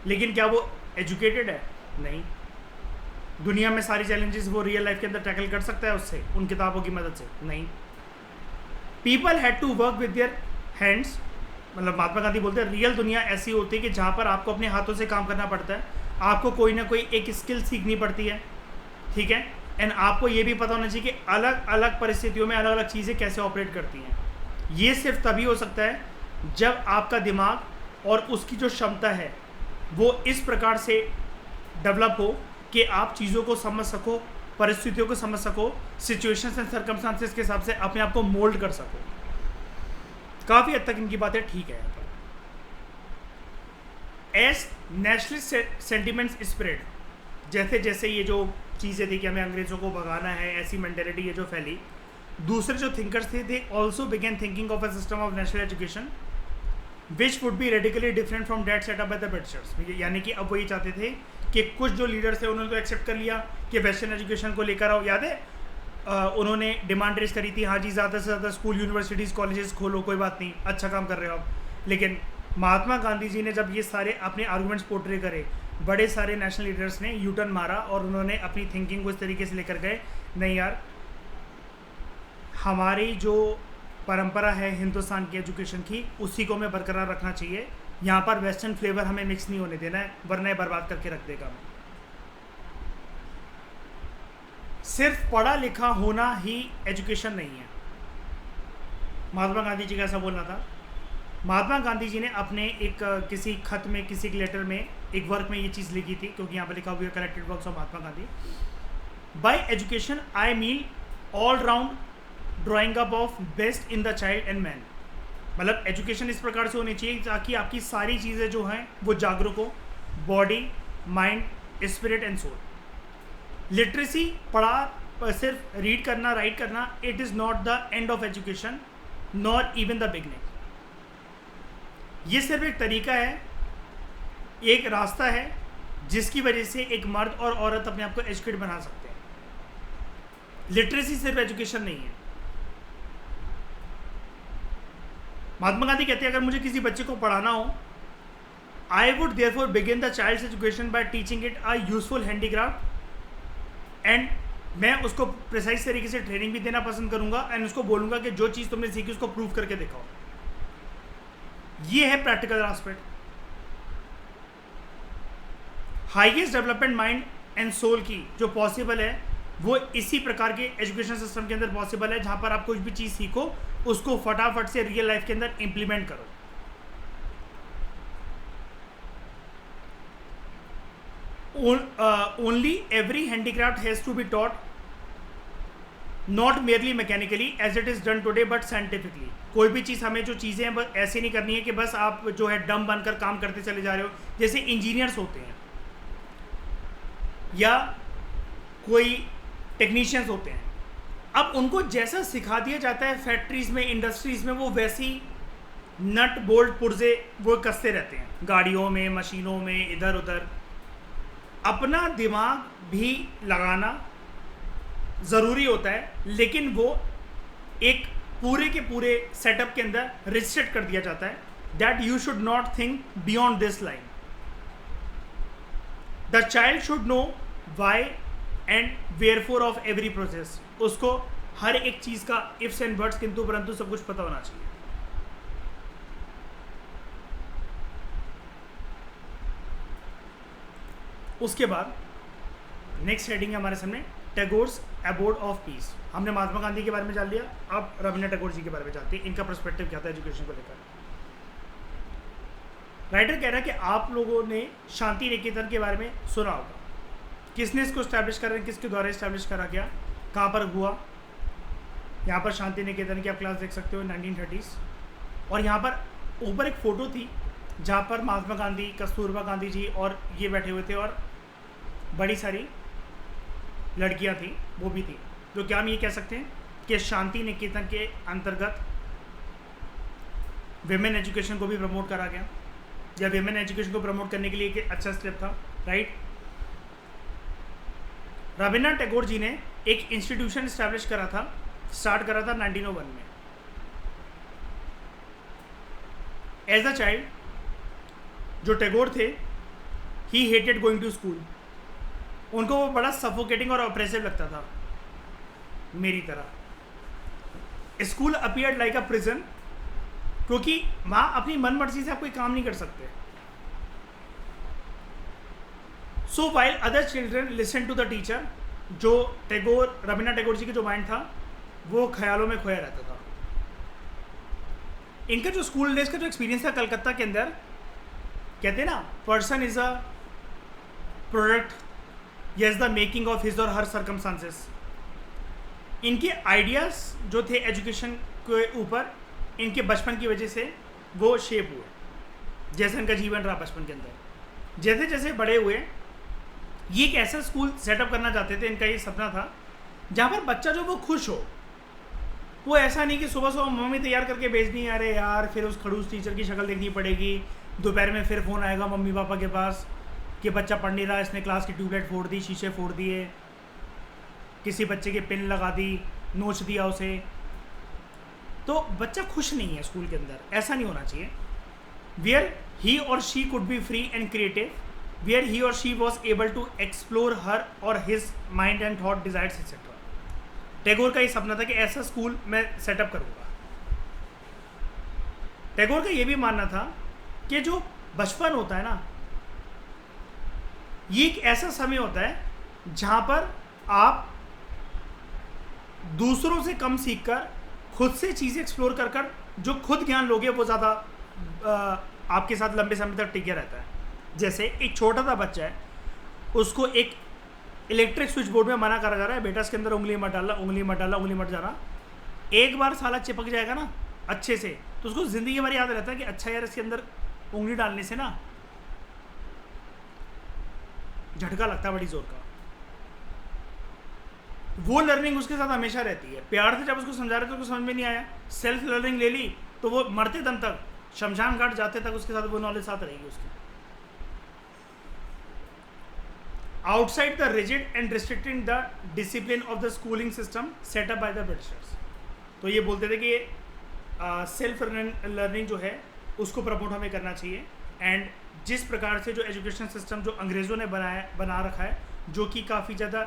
लेकिन क्या वो एजुकेटेड है? नहीं। दुनिया में सारी चैलेंजेस वो रियल लाइफ के अंदर टैकल कर सकता है उससे, उन किताबों की मदद से? नहीं। People had to work with their hands. मतलब महात्मा गांधी बोलते हैं रियल दुनिया ऐसी होती है कि जहाँ पर आपको अपने हाथों से काम करना पड़ता है, आपको कोई ना कोई एक स्किल सीखनी पड़ती है, ठीक है। एंड आपको ये भी पता होना चाहिए कि अलग अलग परिस्थितियों में अलग अलग चीज़ें कैसे ऑपरेट करती हैं। ये सिर्फ तभी हो सकता है जब आपका दिमाग और उसकी जो क्षमता है वो इस प्रकार से डेवलप हो कि आप चीज़ों को समझ सको, परिस्थितियों को समझ सको, सिचुएशंस एंड सर्कमस्टांसेस के हिसाब से अपने आप को मोल्ड कर सको। काफ़ी हद तक इनकी बातें ठीक है यहाँ पर। एज नेशनलिस्ट सेंटिमेंट्स स्प्रेड, जैसे जैसे ये जो चीज़ें थी कि हमें अंग्रेज़ों को भगाना है, ऐसी मेंटेलिटी ये जो फैली, दूसरे जो थिंकर्स थे they also began thinking of a system of national education which would be radically different from that set up by the Britishers. यानी कि अब वो ये चाहते थे कि कुछ जो लीडर्स थे उन्होंने तो एक्सेप्ट कर लिया कि वेस्टर्न एजुकेशन को लेकर आओ। याद है उन्होंने डिमांड रेस करी थी, हाँ जी ज़्यादा से ज़्यादा स्कूल यूनिवर्सिटीज़ कॉलेजेस खोलो, कोई बात नहीं, अच्छा काम कर रहे हो आप। लेकिन महात्मा गांधी जी ने जब ये सारे अपने आर्गूमेंट्स पोर्ट्रे करे, बड़े सारे नेशनल लीडर्स ने यू टर्न मारा और उन्होंने अपनी थिंकिंग को इस तरीके से लेकर गए, नहीं यार हमारी जो परंपरा है हिंदुस्तान की एजुकेशन की उसी को हमें बरकरार रखना चाहिए, यहाँ पर वेस्टर्न फ्लेवर हमें मिक्स नहीं होने देना है, वरना बर्बाद करके रख देगा हमें। सिर्फ पढ़ा लिखा होना ही एजुकेशन नहीं है। महात्मा गांधी जी का ऐसा बोलना था। महात्मा गांधी जी ने अपने एक किसी खत में, किसी लेटर में, एक वर्क में ये चीज़ लिखी थी, क्योंकि यहाँ पर लिखा हुआ है collected works of Mahatma Gandhi. Bye education I mean all round drawing up of best in the child and man. मतलब एजुकेशन इस प्रकार से होनी चाहिए ताकि आपकी सारी चीज़ें जो हैं वो जागरूक हो, body, mind, spirit and soul. Literacy पढ़ा सिर्फ रीड करना, राइट करना, it is not the end of education nor even the beginning. ये सिर्फ एक तरीका है, एक रास्ता है जिसकी वजह से एक मर्द और औरत अपने आप को एजुकेट बना सकते हैं। लिटरेसी सिर्फ एजुकेशन नहीं है। महात्मा गांधी कहते हैं अगर मुझे किसी बच्चे को पढ़ाना हो, I would therefore begin the child's education by teaching it a useful handicraft, and मैं उसको प्रिसाइज तरीके से ट्रेनिंग भी देना पसंद करूंगा एंड उसको बोलूंगा कि जो चीज़ तुमने सीखी उसको प्रूव करके दिखाओ। ये है practical aspect. Highest development mind and soul की जो पॉसिबल है वो इसी प्रकार के एजुकेशन सिस्टम के अंदर पॉसिबल है, जहां पर आप कुछ भी चीज़ सीखो उसको फटाफट से रियल लाइफ के अंदर इंप्लीमेंट करो। Only every handicraft has to be taught not merely mechanically as it is done today but scientifically. कोई भी चीज़ हमें जो चीज़ें हैं बस ऐसे नहीं करनी है कि बस आप जो है डम बनकर काम करते चले जा रहे हो, जैसे इंजीनियर्स होते हैं या कोई टेक्नीशियंस होते हैं। अब उनको जैसा सिखा दिया जाता है फैक्ट्रीज में, इंडस्ट्रीज में, वो वैसी नट बोल्ट पुर्जे वो कसते रहते हैं, गाड़ियों में, मशीनों में, इधर उधर। अपना दिमाग भी लगाना ज़रूरी होता है, लेकिन वो एक पूरे के पूरे सेटअप के अंदर रिस्ट्रिक्ट कर दिया जाता है that you should not think beyond this line. The child should know why and wherefore of every process. उसको हर एक चीज़ का इफ्स एंड बट्स, किंतु परंतु सब कुछ पता होना चाहिए। उसके बाद नेक्स्ट हेडिंग है हमारे सामने टैगोर्स अबोर्ड ऑफ पीस। हमने महात्मा गांधी के बारे में जान लिया, अब रविन्द्रनाथ टैगोर जी के बारे में जानते हैं, इनका पर्सपेक्टिव क्या था एजुकेशन को लेकर। राइटर कह रहा है कि आप लोगों ने शांति निकेतन के बारे में सुना होगा। किसने इसको स्टैब्लिश करा, किसके द्वारा स्टैब्लिश करा गया, कहाँ पर हुआ। यहाँ पर शांति निकेतन की आप क्लास देख सकते हो 1930s। और यहाँ पर ऊपर एक फ़ोटो थी जहाँ पर महात्मा गांधी, कस्तूरबा गांधी जी और ये बैठे हुए थे, और बड़ी सारी लड़कियाँ थी, वो भी थी। तो क्या हम ये कह सकते हैं कि शांति निकेतन के अंतर्गत विमेन एजुकेशन को भी प्रमोट करा गया, या विमेन एजुकेशन को प्रमोट करने के लिए एक अच्छा स्टेप था, राइट। रविन्द्रनाथ टैगोर जी ने एक इंस्टीट्यूशन स्टैब्लिश करा था, स्टार्ट करा था 1901 में। एज अ चाइल्ड जो टैगोर थे, ही हेटेड गोइंग टू स्कूल। उनको वो बड़ा सफोकेटिंग और ऑप्रेसिव लगता था, मेरी तरह। School appeared like a prison, क्योंकि वहाँ अपनी मन मर्जी से आप कोई काम नहीं कर सकते। So while other children listen to the teacher, जो टैगोर, रविन्द्रनाथ टैगोर जी के जो माइंड था वो ख्यालों में खोया रहता था। इनका जो स्कूल डेज का जो एक्सपीरियंस था कलकत्ता के अंदर, कहते हैं ना person is a product yes the making of his और हर सर्कमस्टांसेस। इनके आइडियाज़ जो थे एजुकेशन के ऊपर, इनके बचपन की वजह से वो शेप हुए, जैसे इनका जीवन रहा बचपन के अंदर। जैसे जैसे बड़े हुए, ये एक ऐसा स्कूल सेटअप करना चाहते थे, इनका ये सपना था जहाँ पर बच्चा जो वो खुश हो। वो ऐसा नहीं कि सुबह सुबह मम्मी तैयार करके भेजनी, अरे यार फिर उस खड़ूस टीचर की शक्ल देखनी पड़ेगी, दोपहर में फिर फ़ोन आएगा मम्मी पापा के पास कि बच्चा पढ़ नहीं रहा, इसने क्लास की ट्यूबलाइट फोड़ दी, शीशे फोड़ दिए, किसी बच्चे के पिन लगा दी, नोच दिया उसे। तो बच्चा खुश नहीं है स्कूल के अंदर, ऐसा नहीं होना चाहिए। वेयर ही और she could be free and creative, where he और she was able to explore her और his mind and thought, desires etcetera. Tagore का ये सपना था कि ऐसा स्कूल मैं सेटअप करूँगा। टैगोर का ये भी मानना था कि जो बचपन होता है ना, ये एक ऐसा समय होता है जहाँ पर आप दूसरों से कम सीखकर खुद से चीज़ें एक्सप्लोर कर कर जो खुद ज्ञान लोगे वो ज़्यादा आपके साथ लंबे समय तक टिके रहता है। जैसे एक छोटा सा बच्चा है, उसको एक इलेक्ट्रिक स्विच बोर्ड में मना करा जा रहा है, बेटा इसके अंदर उंगली मत डालना, उंगली मत डालना, उंगली मत जाना। एक बार साला चिपक जाएगा ना अच्छे से, तो उसको ज़िंदगी भर याद रहता है कि अच्छा यार इसके अंदर उंगली डालने से ना झटका लगता है बड़ी ज़ोर का। वो लर्निंग उसके साथ हमेशा रहती है। प्यार से जब उसको समझा रहे तो उसको समझ में नहीं आया, सेल्फ लर्निंग ले ली तो वो मरते दम तक, शमशान घाट जाते तक उसके साथ वो नॉलेज साथ रहेगी उसकी। Outside the rigid and restricting the discipline of the schooling system set up by the Britishers. तो ये बोलते थे कि सेल्फ लर्निंग जो है उसको प्रमोट हमें करना चाहिए। एंड जिस प्रकार से जो एजुकेशन सिस्टम जो अंग्रेज़ों ने बना रखा है, जो कि काफ़ी ज़्यादा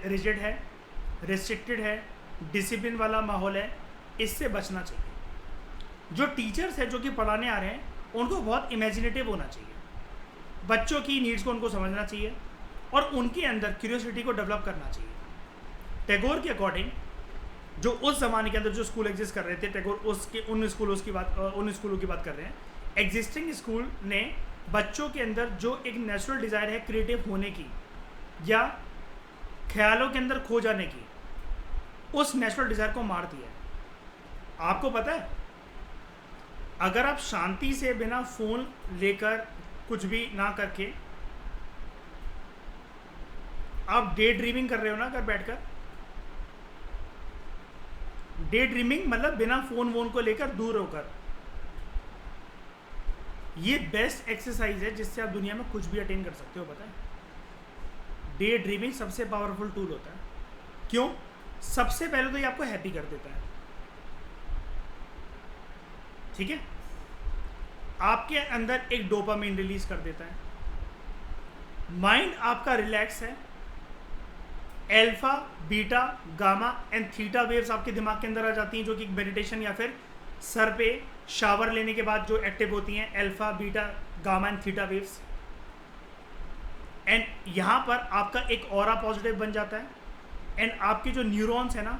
रिजिड है, रिस्ट्रिक्टेड है, डिसिप्लिन वाला माहौल है, इससे बचना चाहिए। जो टीचर्स है जो कि पढ़ाने आ रहे हैं उनको बहुत इमेजिनेटिव होना चाहिए, बच्चों की नीड्स को उनको समझना चाहिए और उनके अंदर क्यूरियोसिटी को डेवलप करना चाहिए। टैगोर के अकॉर्डिंग जो उस ज़माने के अंदर जो स्कूल एग्जिस्ट कर रहे थे, टैगोर उन स्कूलों की बात कर रहे हैं। एग्जिस्टिंग स्कूल ने बच्चों के अंदर जो एक नेचुरल डिज़ायर है क्रिएटिव होने की या ख्यालों के अंदर खो जाने की, उस नेचुरल डिज़ायर को मार दिया है। आपको पता है, अगर आप शांति से बिना फ़ोन लेकर कुछ भी ना करके आप डे ड्रीमिंग कर रहे हो ना, घर बैठकर डे ड्रीमिंग मतलब बिना फ़ोन वोन को लेकर दूर होकर, ये बेस्ट एक्सरसाइज है जिससे आप दुनिया में कुछ भी अटेन कर सकते हो। पता है, डे ड्रीमिंग सबसे पावरफुल टूल होता है। क्यों? सबसे पहले तो ये आपको हैप्पी कर देता है, ठीक है, आपके अंदर एक डोपामिन रिलीज कर देता है, माइंड आपका रिलैक्स है, alpha beta gamma and theta waves आपके दिमाग के अंदर आ जाती हैं, जो कि मेडिटेशन या फिर सर पे शावर लेने के बाद जो एक्टिव होती हैं, alpha beta gamma and theta waves. And यहाँ पर आपका एक ऑरा पॉजिटिव बन जाता है एंड आपके जो न्यूरॉन्स है ना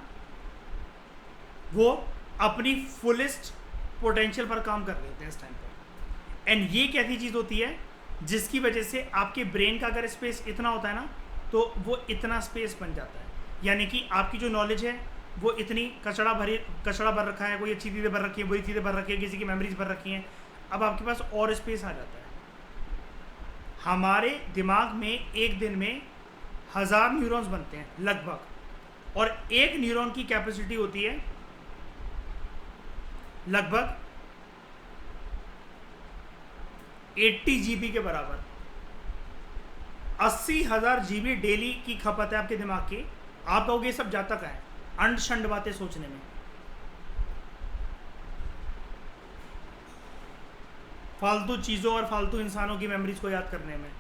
वो अपनी फुलेस्ट पोटेंशियल पर काम कर लेते हैं इस टाइम पर। एंड ये एक ऐसी चीज़ होती है जिसकी वजह से आपके ब्रेन का अगर स्पेस इतना होता है ना तो वो इतना स्पेस बन जाता है, यानी कि आपकी जो नॉलेज है वो इतनी कचड़ा भर रखा है, कोई अच्छी चीज़ें भर रखी है, बुरी चीज़ें भर रखी है, किसी की मेमोरीज भर रखी हैं, अब आपके पास और स्पेस आ जाता है। हमारे दिमाग में एक दिन में 1000 न्यूरॉन्स बनते हैं लगभग, और एक न्यूरॉन की कैपेसिटी होती है लगभग 80 GB के बराबर। 80,000 GB डेली की खपत है आपके दिमाग की। आप कहोगे सब जाता कहाँ है? अंड शंड बातें सोचने में, फालतू चीज़ों और फालतू इंसानों की मेमोरीज को याद करने में।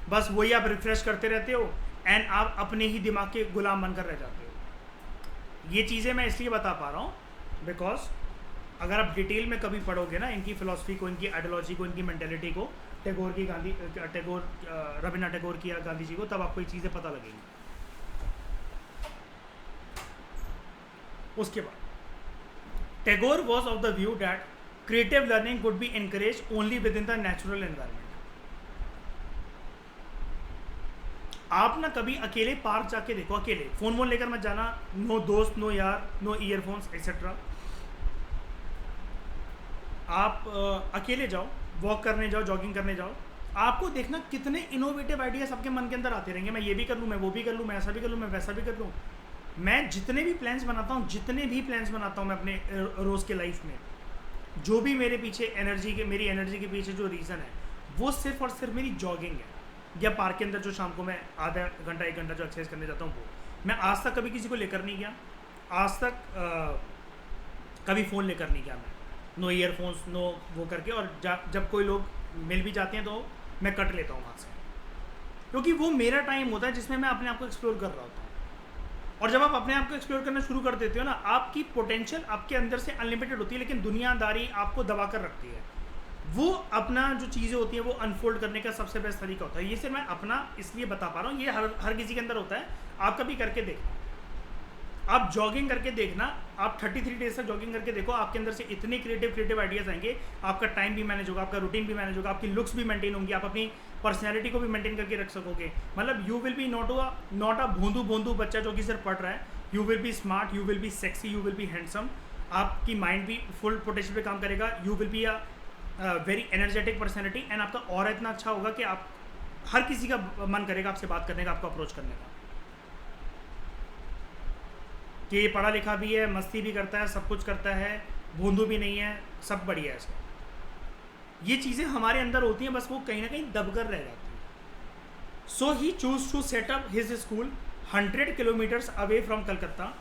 बस वही आप रिफ्रेश करते रहते हो एंड आप अपने ही दिमाग के गुलाम बनकर रह जाते हो। ये चीज़ें मैं इसलिए बता पा रहा हूँ बिकॉज अगर आप डिटेल में कभी पढ़ोगे ना इनकी फिलॉसफी को, इनकी आइडियोलॉजी को, इनकी मेंटेलिटी को, रविन्द्रनाथ टैगोर की या गांधी जी को, तब आपको ये चीज़ें पता लगेंगी। उसके बाद Tagore was of the view that creative learning would be encourage only with in the natural environment. आप ना कभी अकेले पार्क जाके देखो, अकेले फोन वोन लेकर मत जाना, नो दोस्त, नो यार, नो ईयरफोन्स एक्सेट्रा। आप अकेले जाओ, वॉक करने जाओ, जॉगिंग करने जाओ, आपको देखना कितने इनोवेटिव आइडियाज आपके मन के अंदर आते रहेंगे। मैं ये भी कर लूँ, मैं वो भी कर लूँ, मैं ऐसा भी कर लूँ, मैं वैसा भी कर लूँ। मैं जितने भी प्लान्स बनाता हूँ मैं अपने रोज़ के लाइफ में, जो भी मेरे पीछे मेरी एनर्जी के पीछे जो रीज़न है वो सिर्फ और सिर्फ मेरी जॉगिंग है, या पार्क के अंदर जो शाम को मैं आधा घंटा 1 घंटा जो एक्सरसाइज करने जाता हूँ वो। मैं आज तक कभी किसी को लेकर नहीं गया, आज तक कभी फ़ोन लेकर नहीं गया मैं, नो ईयरफोन्स, नो वो करके। और जब कोई लोग मिल भी जाते हैं तो मैं कट लेता हूँ वहाँ से, क्योंकि वो मेरा टाइम होता है जिसमें मैं अपने आप को एक्सप्लोर कर रहा होता हूँ। और जब आप अपने आप को एक्सप्लोर करना शुरू कर देते हो ना, आपकी पोटेंशियल आपके अंदर से अनलिमिटेड होती है, लेकिन दुनियादारी आपको दबा कर रखती है। वो अपना जो चीज़ें होती हैं वो अनफोल्ड करने का सबसे बेस्ट तरीका होता है। ये सिर्फ मैं अपना इसलिए बता पा रहा हूँ, ये हर किसी के अंदर होता है। आप कभी करके देखना, आप जॉगिंग करके देखना, आप 33 डेज तक जॉगिंग करके देखो, आपके अंदर से इतने क्रिएटिव आइडियाज आएंगे, आपका टाइम भी मैनेज होगा, आपका रूटीन भी मैनेज होगा, आपकी लुक्स भी मेंटेन होंगी, आप अपनी पर्सनैलिटी को भी मेंटेन करके रख सकोगे। मतलब you will be not a भोंदू बच्चा जो कि सिर्फ पढ़ रहा है। You will be smart, you will be sexy, you will be handsome, आपकी माइंड भी फुल पोटेंशियल पे काम करेगा, you will be a very energetic personality, and आपका और इतना अच्छा होगा कि आप हर किसी का मन करेगा आपसे बात करने का, आपको अप्रोच करने का, कि ये पढ़ा लिखा भी है, मस्ती भी करता है, सब कुछ करता है, भोंदू भी नहीं है, सब बढ़िया है इसका। ये चीज़ें हमारे अंदर होती हैं, बस वो कहीं ना कहीं दबकर रह जाती है। So he choose to set up his school 100 kilometres away from Calcutta,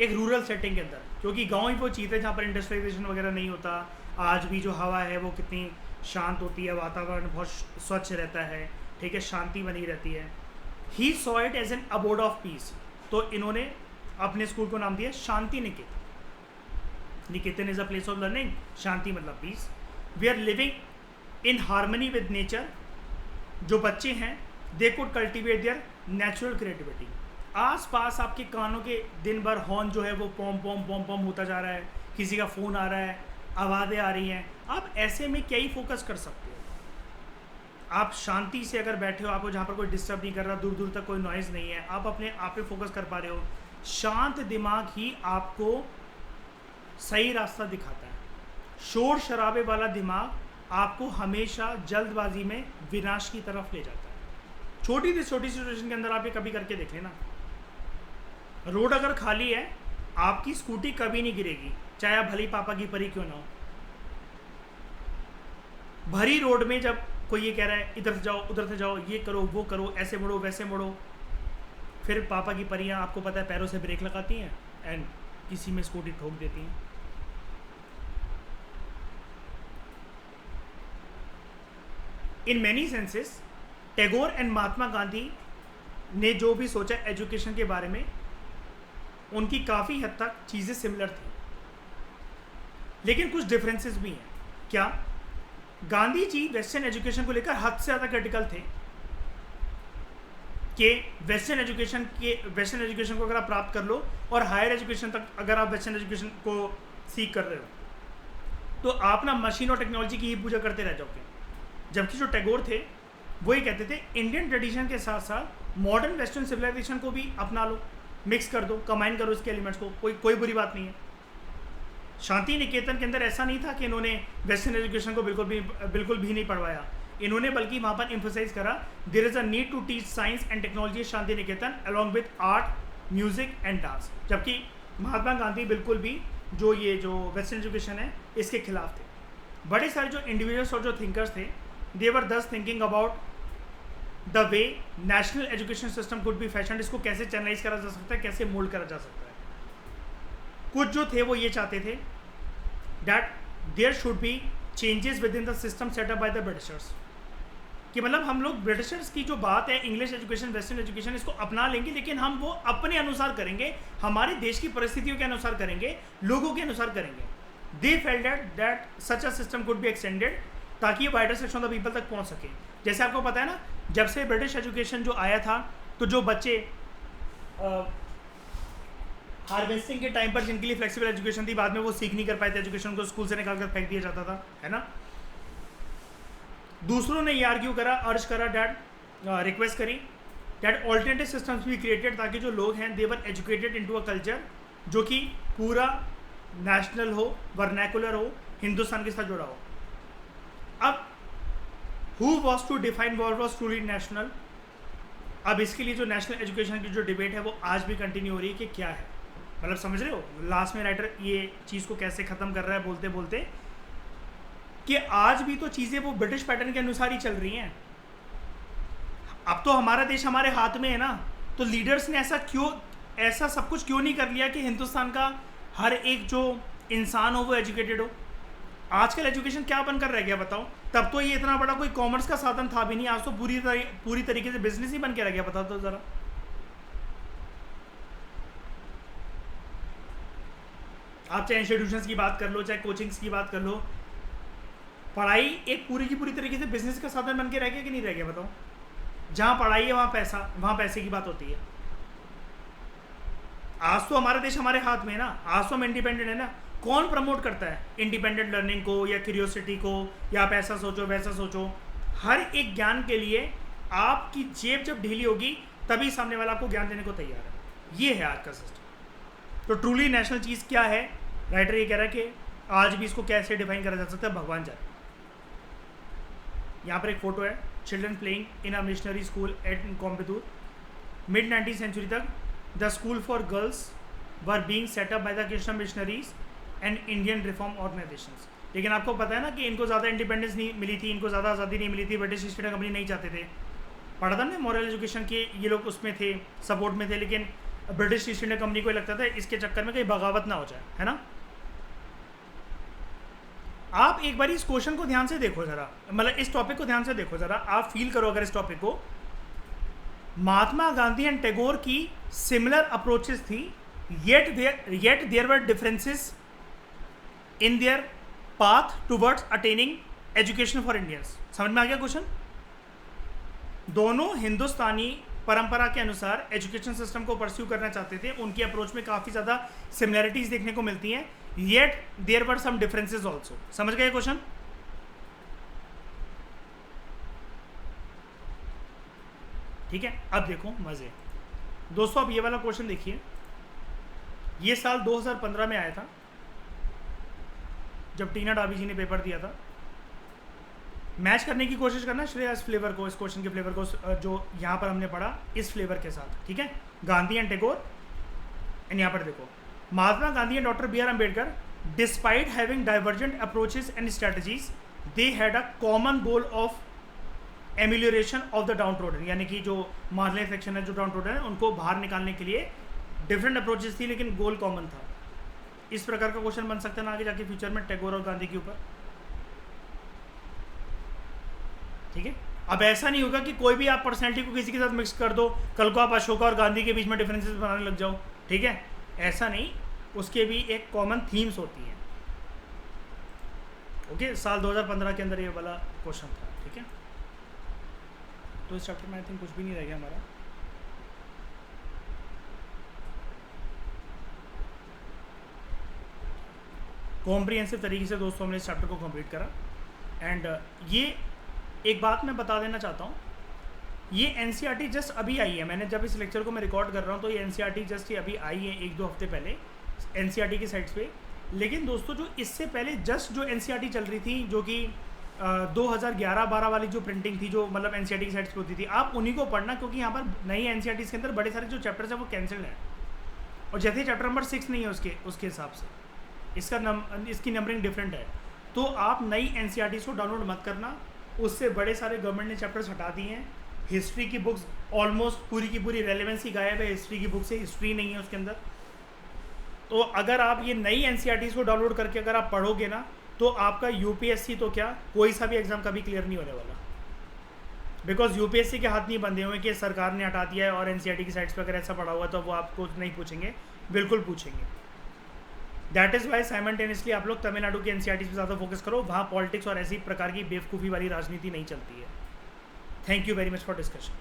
एक रूरल सेटिंग के अंदर, क्योंकि गांव ही वो चीज़ है जहाँ पर इंडस्ट्रियलाइजेशन वगैरह नहीं होता। आज भी जो हवा है वो कितनी शांत होती है, वातावरण बहुत स्वच्छ रहता है, ठीक है, शांति बनी रहती है। He saw it as an abode of peace, तो इन्होंने अपने स्कूल को नाम दिया Shantiniketan. Niketan is a place of learning, शांति मतलब peace. We are living in harmony with nature. जो बच्चे हैं they could cultivate their natural creativity. आस पास आपके कानों के दिन भर हॉर्न जो है वो पॉम पॉम पॉम पॉम होता जा रहा है, किसी का फ़ोन आ रहा है, आवाज़ें आ रही हैं, आप ऐसे में क्या ही फोकस कर सकते हो। आप शांति से अगर बैठे हो, आपको जहाँ पर कोई डिस्टर्ब नहीं कर रहा, दूर दूर तक कोई नॉइज़ नहीं है, आप अपने आप पे फोकस कर पा रहे हो, शांत दिमाग ही आपको सही रास्ता दिखाता है। शोर शराबे वाला दिमाग आपको हमेशा जल्दबाजी में विनाश की तरफ ले जाता है। छोटी से छोटी सिचुएशन के अंदर आप ये कभी करके देख लेना। रोड अगर खाली है, आपकी स्कूटी कभी नहीं गिरेगी, चाहे आप भली पापा की परी क्यों ना हो। भरी रोड में जब कोई ये कह रहा है इधर से जाओ उधर से जाओ, ये करो वो करो, ऐसे मुड़ो वैसे मुड़ो, फिर पापा की परियां आपको पता है पैरों से ब्रेक लगाती हैं एंड किसी में स्कूटी ठोक देती हैं। In many senses Tagore and Mahatma Gandhi ने जो भी सोचा एजुकेशन के बारे में, उनकी काफ़ी हद तक चीज़ें सिमिलर थी, लेकिन कुछ डिफरेंसेस भी हैं। क्या? गांधी जी वेस्टर्न एजुकेशन को लेकर हद से ज़्यादा क्रिटिकल थे कि वेस्टर्न एजुकेशन को अगर आप प्राप्त कर लो और हायर एजुकेशन तक अगर आप वेस्टर्न एजुकेशन को सीख कर रहे हो तो आप ना मशीन और टेक्नोलॉजी की ही पूजा करते रह जाओगे। जबकि जो टैगोर थे वो ये कहते थे इंडियन ट्रेडिशन के साथ साथ मॉडर्न वेस्टर्न सिविलाइजेशन को भी अपना लो, मिक्स कर दो, कंबाइन करो इसके एलिमेंट्स को, कोई बुरी बात नहीं है। शांति निकेतन के अंदर ऐसा नहीं था कि इन्होंने वेस्टर्न एजुकेशन को बिल्कुल भी नहीं पढ़वाया, इन्होंने बल्कि वहाँ पर एम्फोसाइज करा there is a need to teach science and technology Shantiniketan along with art, music and dance. जबकि महात्मा गांधी बिल्कुल भी जो वेस्टर्न एजुकेशन है इसके खिलाफ थे। बड़े सारे जो इंडिविजुअल्स और जो थिंकर्स थे दे वर दस thinking about the way national education system could be fashion, इसको कैसे चैनलाइज करा जा सकता है, कैसे मोल्ड करा जा सकता है। कुछ जो थे वो ये चाहते थे that there should be changes within the system set up by the Britishers, कि मतलब हम लोग ब्रिटिशर्स की जो बात है इंग्लिश एजुकेशन वेस्टर्न एजुकेशन इसको अपना लेंगे, लेकिन हम वो अपने अनुसार करेंगे, हमारे देश की परिस्थितियों के अनुसार करेंगे, लोगों के अनुसार करेंगे। They felt that such a system could be extended ताकि ये wider section of the people तक पहुंच सके। जैसे आपको पता है ना, जब से ब्रिटिश एजुकेशन जो आया था तो जो बच्चे हार्वेस्टिंग के टाइम पर जिनके लिए फ्लेक्सिबल एजुकेशन थी, बाद में वो सीख नहीं कर पाए थे, एजुकेशन को स्कूल से निकाल कर फेंक दिया जाता था, है ना। दूसरों ने ये आर्ग्यू करा, अर्ज करा डैट रिक्वेस्ट करी डैट ऑल्टरनेटिव सिस्टम्स भी क्रिएटेड ताकि जो लोग हैं दे वर एजुकेटेड इनटू अ कल्चर जो कि पूरा नेशनल हो, वर्नैकुलर हो, हिंदुस्तान के साथ जुड़ा हो। अब who was to define what was truly national, अब इसके लिए जो नेशनल एजुकेशन की जो डिबेट है वो आज भी कंटिन्यू हो रही है कि क्या है, मतलब समझ रहे हो लास्ट में राइटर ये चीज़ को कैसे ख़त्म कर रहा है बोलते बोलते कि आज भी तो चीज़ें वो ब्रिटिश पैटर्न के अनुसार ही चल रही हैं। अब तो हमारा देश हमारे हाथ में है ना, तो लीडर्स ने ऐसा सब कुछ क्यों नहीं कर लिया कि हिंदुस्तान का हर एक जो इंसान हो वो एजुकेटेड हो। आजकल एजुकेशन क्या बनकर रह गया बताओ, तब तो ये इतना बड़ा कोई कॉमर्स का साधन था भी नहीं, आज तो पूरी तरीके से बिजनेस ही बन के रह गया। बताओ तो ज़रा, आप चाहे इंस्टीट्यूशंस की बात कर लो, चाहे कोचिंग्स की बात कर लो, पढ़ाई एक पूरी की पूरी तरीके से बिजनेस का साधन बन के रह गया कि नहीं रह गया बताओ। जहाँ पढ़ाई है वहाँ पैसे की बात होती है। आज तो हमारा देश हमारे हाथ में है ना, आज तो हम इंडिपेंडेंट है ना। कौन प्रमोट करता है इंडिपेंडेंट लर्निंग को या क्यूरियोसिटी को, या आप ऐसा सोचो वैसा सोचो। हर एक ज्ञान के लिए आपकी जेब जब ढीली होगी तभी सामने वाला आपको ज्ञान देने को तैयार है। ये है आज का सिस्टम। तो ट्रूली नेशनल चीज़ क्या है राइटर ये कह रहा है कि आज भी इसको कैसे डिफाइन करा जा सकता है, भगवान जाने। यहाँ पर एक फोटो है, children playing in a missionary school at Coimbatore. Mid 19th century तक the school for girls were being set up by the Christian missionaries and Indian reform organisations. लेकिन आपको पता है ना कि इनको ज़्यादा इंडिपेंडेंस नहीं मिली थी, इनको ज़्यादा आज़ादी नहीं मिली थी, ब्रिटिश ईस्ट इंडिया कंपनी नहीं चाहते थे। पढ़ा था ना मॉरल एजुकेशन के, ये लोग उसमें थे, सपोर्ट में थे, लेकिन ब्रिटिश ईस्ट इंडिया कंपनी को लगता था इसके चक्कर में कहीं बगावत ना हो जाए, है ना। आप एक बार इस क्वेश्चन को ध्यान से देखो ज़रा, मतलब इस टॉपिक को ध्यान से देखो ज़रा, आप फील करो अगर इस टॉपिक को। महात्मा गांधी एंड टैगोर की सिमिलर अप्रोचेस थी, yet there were differences in their path towards attaining education for Indians. समझ में आ गया क्वेश्चन? दोनों हिंदुस्तानी परंपरा के अनुसार एजुकेशन सिस्टम को परस्यू करना चाहते थे, उनकी अप्रोच में काफ़ी ज़्यादा सिमिलरिटीज़ देखने को मिलती हैं, yet there were some differences also. समझ गए क्वेश्चन? ठीक है, अब देखो मज़े। दोस्तों अब ये वाला क्वेश्चन देखिए, ये साल 2015 में आया था जब टीना डाबी जी ने पेपर दिया था। मैच करने की कोशिश करना श्रेया इस फ्लेवर को, इस क्वेश्चन के फ्लेवर को जो यहाँ पर हमने पढ़ा, इस फ्लेवर के साथ, ठीक है। गांधी एंड टैगोर, एंड यहाँ पर देखो, Mahatma Gandhi and doctor B R Ambedkar despite having divergent approaches and strategies they had a common goal of amelioration of the downtrodden. यानी कि जो मार्जिनल सेक्शन है, जो डाउन ट्रोडन है, उनको बाहर निकालने के लिए डिफरेंट अप्रोचेस थी, लेकिन गोल कॉमन था। इस प्रकार का क्वेश्चन बन सकता है ना आगे जाके फ्यूचर में टैगोर और गांधी के ऊपर, ठीक है। अब ऐसा नहीं होगा कि कोई भी आप पर्सनैलिटी को किसी के साथ मिक्स कर दो, कल को आप अशोका और गांधी के बीच में डिफरेंसेस बनाने लग जाओ, ठीक है, ऐसा नहीं, उसके भी एक कॉमन थीम्स होती हैं। ओके, साल 2015 के अंदर ये वाला क्वेश्चन था, ठीक है। तो इस चैप्टर में आई थिंक कुछ भी नहीं रह गया हमारा। कॉम्प्रिहेंसिव तरीके से दोस्तों हमने इस चैप्टर को कंप्लीट करा। एंड ये एक बात मैं बता देना चाहता हूँ, ये एनसीईआरटी जस्ट अभी आई है। मैंने जब इस लेक्चर को मैं रिकॉर्ड कर रहा हूँ तो ये एनसीईआरटी जस्ट अभी आई है 1-2 हफ्ते पहले एनसीईआरटी की साइट्स पे। लेकिन दोस्तों जो इससे पहले जस्ट जो एनसीईआरटी चल रही थी, जो कि 2011-12 वाली जो प्रिंटिंग थी, जो मतलब एनसीईआरटी की साइट्स पे होती थी, आप उन्हीं को पढ़ना, क्योंकि यहाँ पर नई एनसीईआरटी के अंदर बड़े सारे जो चैप्टर्स हैं वो कैंसिल्ड हैं। और जैसे चैप्टर नंबर 6 नहीं है उसके हिसाब से इसकी नंबरिंग डिफरेंट है। तो आप नई एनसीईआरटी को डाउनलोड मत करना, उससे बड़े सारे गवर्नमेंट ने चैप्टर्स हटा दिए हैं। हिस्ट्री की बुक्स ऑलमोस्ट पूरी की पूरी रेलेवेंसी गायब है हिस्ट्री की बुक से, हिस्ट्री नहीं है उसके अंदर। तो अगर आप ये नई एनसीईआरटी को डाउनलोड करके अगर आप पढ़ोगे ना, तो आपका यूपीएससी तो क्या, कोई सा भी एग्जाम कभी क्लियर नहीं होने वाला। बिकॉज यूपीएससी के हाथ नहीं बंधे हुए कि सरकार ने हटा दिया है और एनसीईआरटी की साइट्स पर अगर ऐसा पढ़ा हुआ तो वो आपको नहीं पूछेंगे, बिल्कुल पूछेंगे। दैट इज़ वाई साइमल्टेनियसली आप लोग तमिलनाडु की एनसीईआरटी पे ज़्यादा फोकस करो, वहाँ पॉलिटिक्स और ऐसी प्रकार की बेवकूफ़ी वाली राजनीति नहीं चलती है। Thank you very much for discussion.